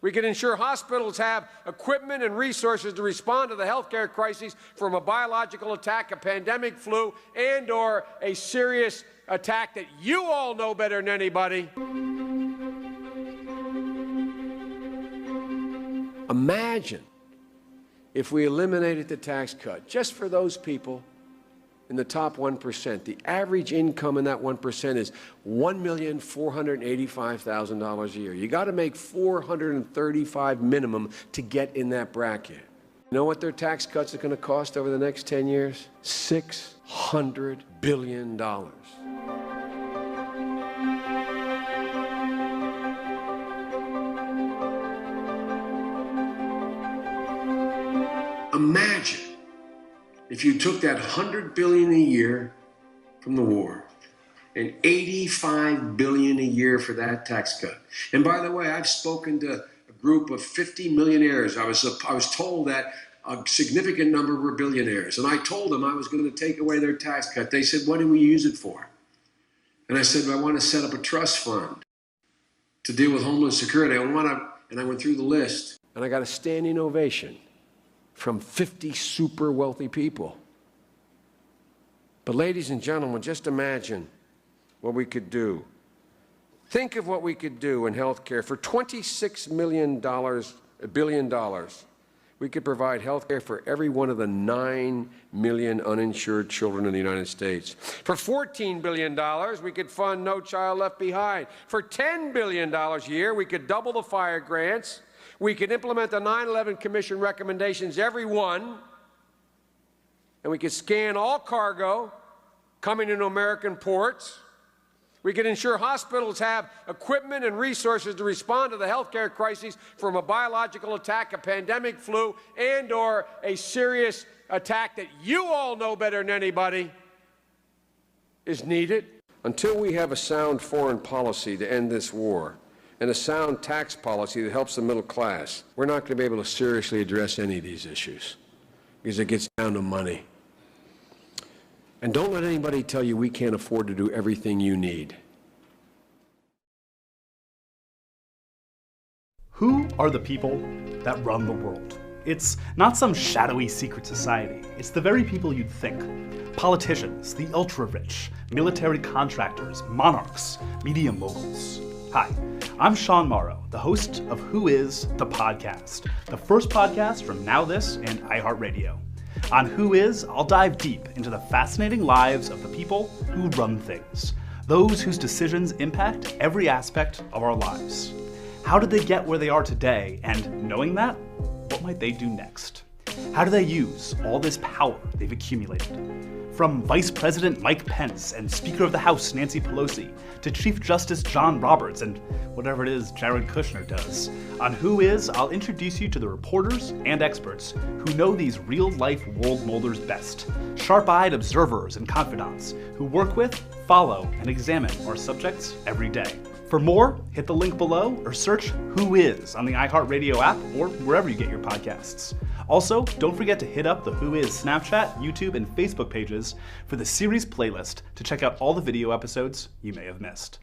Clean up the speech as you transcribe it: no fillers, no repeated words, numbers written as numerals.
We can ensure hospitals have equipment and resources to respond to the healthcare crises from a biological attack, a pandemic flu, and/or a serious attack that you all know better than anybody. Imagine if we eliminated the tax cut just for those people in the top 1%. The average income in that 1% is $1,485,000 a year. You got to make $435 minimum to get in that bracket. You know what their tax cuts are going to cost over the next 10 years? $600 billion. Imagine if you took that $100 billion a year from the war and $85 billion a year for that tax cut. And by the way, I've spoken to a group of 50 millionaires. I was told that a significant number were billionaires. And I told them I was going to take away their tax cut. They said, what do we use it for? And I said, I want to set up a trust fund to deal with homeland security. And I went through the list. And I got a standing ovation from 50 super wealthy people. But ladies and gentlemen, just imagine what we could do. Think of what we could do in healthcare. For $26 billion, we could provide healthcare for every one of the 9 million uninsured children in the United States. For $14 billion, we could fund No Child Left Behind. For $10 billion a year, we could double the fire grants. We could implement the 9/11 Commission recommendations, every one, and we could scan all cargo coming into American ports. We could ensure hospitals have equipment and resources to respond to the healthcare crises from a biological attack, a pandemic flu, and/or a serious attack that you all know better than anybody is needed. Until we have a sound foreign policy to end this war, and a sound tax policy that helps the middle class, we're not going to be able to seriously address any of these issues because it gets down to money. And don't let anybody tell you we can't afford to do everything you need. Who are the people that run the world? It's not some shadowy secret society. It's the very people you'd think. Politicians, the ultra-rich, military contractors, monarchs, media moguls. Hi, I'm Sean Morrow, the host of Who Is the Podcast, the first podcast from NowThis and iHeartRadio. On Who Is, I'll dive deep into the fascinating lives of the people who run things, those whose decisions impact every aspect of our lives. How did they get where they are today? And knowing that, what might they do next? How do they use all this power they've accumulated? From Vice President Mike Pence and Speaker of the House Nancy Pelosi to Chief Justice John Roberts and whatever it is Jared Kushner does. On Who Is, I'll introduce you to the reporters and experts who know these real-life world molders best. Sharp-eyed observers and confidants who work with, follow, and examine our subjects every day. For more, hit the link below or search Who Is on the iHeartRadio app or wherever you get your podcasts. Also, don't forget to hit up the Who Is Snapchat, YouTube, and Facebook pages for the series playlist to check out all the video episodes you may have missed.